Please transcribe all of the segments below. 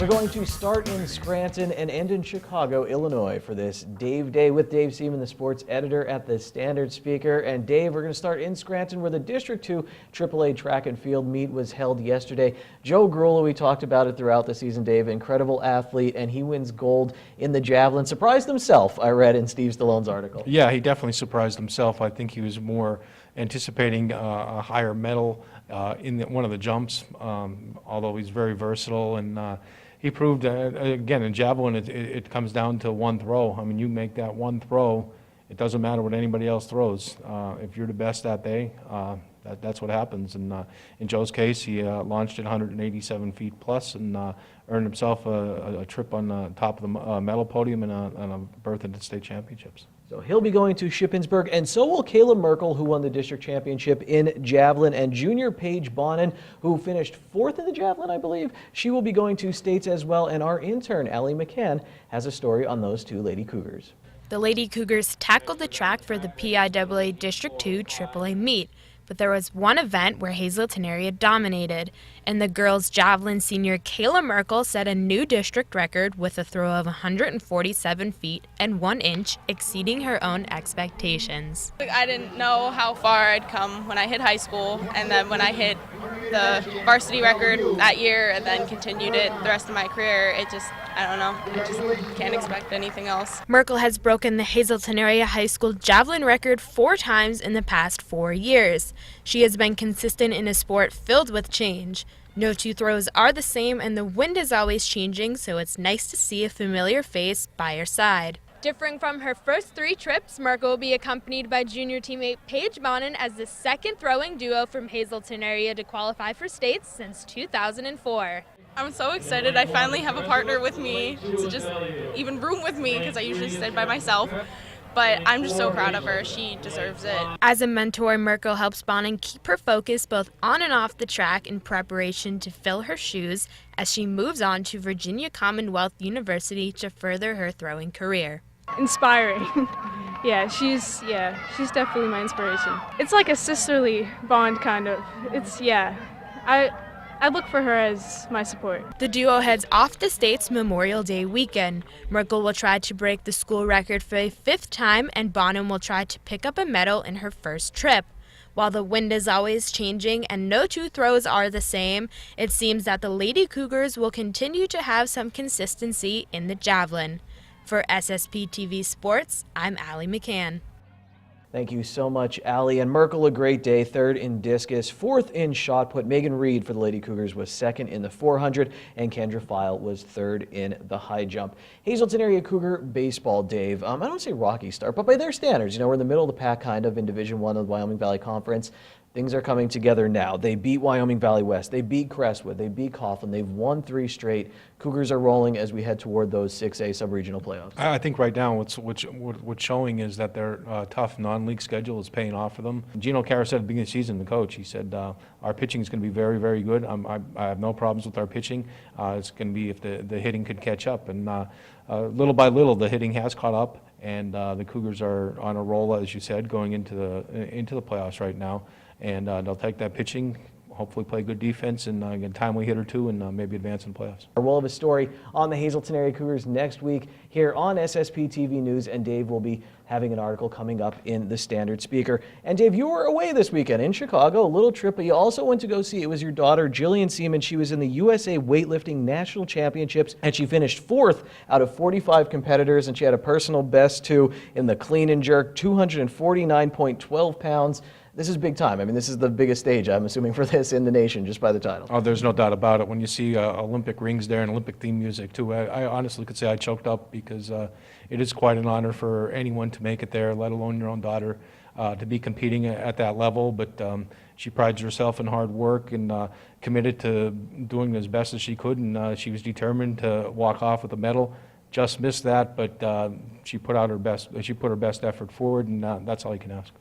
We're going to start in Scranton and end in Chicago, Illinois for this Dave Day with Dave Seaman, the sports editor at the Standard Speaker. And Dave, we're going to start in Scranton where the District 2 AAA track and field meet was held yesterday. Joe Grulla, we talked about it throughout the season, Dave, incredible athlete, and he wins gold in the javelin. Surprised himself, I read in Steve Stallone's article. Yeah, he definitely surprised himself. I think he was more anticipating a higher medal in one of the jumps, although he's very versatile, and he proved, again, in javelin, it comes down to one throw. I mean, you make that one throw, it doesn't matter what anybody else throws. If you're the best that day, that's what happens. And in Joe's case, he launched at 187 feet plus and earned himself a trip on the top of the medal podium and a berth in the state championships. So he'll be going to Shippensburg, and so will Kayla Merkel, who won the district championship in javelin, and junior Paige Bonin, who finished fourth in the javelin, I believe. She will be going to states as well, and our intern, Allie McCann, has a story on those two Lady Cougars. The Lady Cougars tackled the track for the PIAA District 2 AAA meet, but there was one event where Hazleton area dominated, and the girls' javelin senior Kayla Merkel set a new district record with a throw of 147 feet and 1 inch, exceeding her own expectations. I didn't know how far I'd come when I hit high school, and then when I hit the varsity record that year and then continued it the rest of my career, it just, I don't know, I just can't expect anything else. Merkel has broken the Hazleton area high school javelin record 4 times in the past 4 years. She has been consistent in a sport filled with change. No two throws are the same, and the wind is always changing, so it's nice to see a familiar face by her side. Differing from her first 3 trips, Merkel will be accompanied by junior teammate Paige Bonin as the second throwing duo from Hazleton area to qualify for states since 2004. I'm so excited I finally have a partner with me to just even room with me, because I usually stay by myself. But I'm just so proud of her. She deserves it. As a mentor, Merkel helps Bonin keep her focus both on and off the track in preparation to fill her shoes as she moves on to Virginia Commonwealth University to further her throwing career. Inspiring. She's definitely my inspiration. It's like a sisterly bond, kind of. I look for her as my support. The duo heads off to state's Memorial Day weekend. Merkel will try to break the school record for a 5th time, and Bonin will try to pick up a medal in her first trip. While the wind is always changing and no two throws are the same, it seems that the Lady Cougars will continue to have some consistency in the javelin. For SSPTV Sports, I'm Allie McCann. Thank you so much, Allie. And Merkel, a great day, 3rd in discus, 4th in shot put. Megan Reed for the Lady Cougars was 2nd in the 400, and Kendra File was 3rd in the high jump. Hazleton area Cougar baseball, Dave. I don't want to say rocky start, but by their standards, we're in the middle of the pack kind of in Division 1 of the Wyoming Valley Conference. Things are coming together now. They beat Wyoming Valley West. They beat Crestwood. They beat Coughlin. They've won 3 straight. Cougars are rolling as we head toward those 6A sub-regional playoffs. I think right now what's showing is that their tough non-league schedule is paying off for them. Gino Cara said at the beginning of the season, the coach, he said, our pitching is going to be very, very good. I have no problems with our pitching. It's going to be if the hitting could catch up. And little by little, the hitting has caught up, and the Cougars are on a roll, as you said, going into the playoffs right now. And they'll take that pitching, hopefully play good defense, and get a timely hit or two, and maybe advance in the playoffs. We'll have a story on the Hazleton area Cougars next week here on SSPTV News, and Dave will be having an article coming up in the Standard Speaker. And Dave, you were away this weekend in Chicago, a little trip, but you also went to go see, it was your daughter, Jillian Seaman. She was in the USA Weightlifting National Championships, and she finished 4th out of 45 competitors, and she had a personal best, too, in the clean and jerk, 249.12 pounds. This is big time. I mean, this is the biggest stage, I'm assuming, for this in the nation, just by the title. Oh, there's no doubt about it. When you see Olympic rings there and Olympic theme music, too, I honestly could say I choked up, because it is quite an honor for anyone to make it there, let alone your own daughter, to be competing at that level. But she prides herself in hard work and committed to doing as best as she could, and she was determined to walk off with a medal. Just missed that, but she put out her best. She put her best effort forward, and that's all you can ask.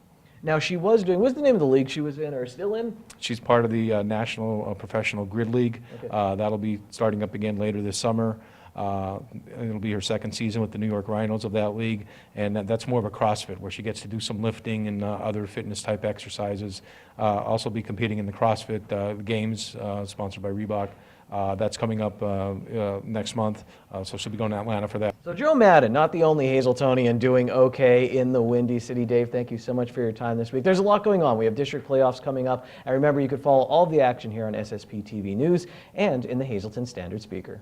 Now, she was doing, what's the name of the league she was in, or still in? She's part of the National Professional Grid League. Okay. That'll be starting up again later this summer. It'll be her second season with the New York Rhinos of that league, and that's more of a CrossFit where she gets to do some lifting and other fitness type exercises. Also be competing in the CrossFit Games sponsored by Reebok. That's coming up next month, so she'll be going to Atlanta for that. So Joe Madden, not the only Hazeltonian doing okay in the Windy City. Dave, thank you so much for your time this week. There's a lot going on. We have district playoffs coming up, and remember, you could follow all of the action here on SSPTV News and in the Hazleton Standard Speaker.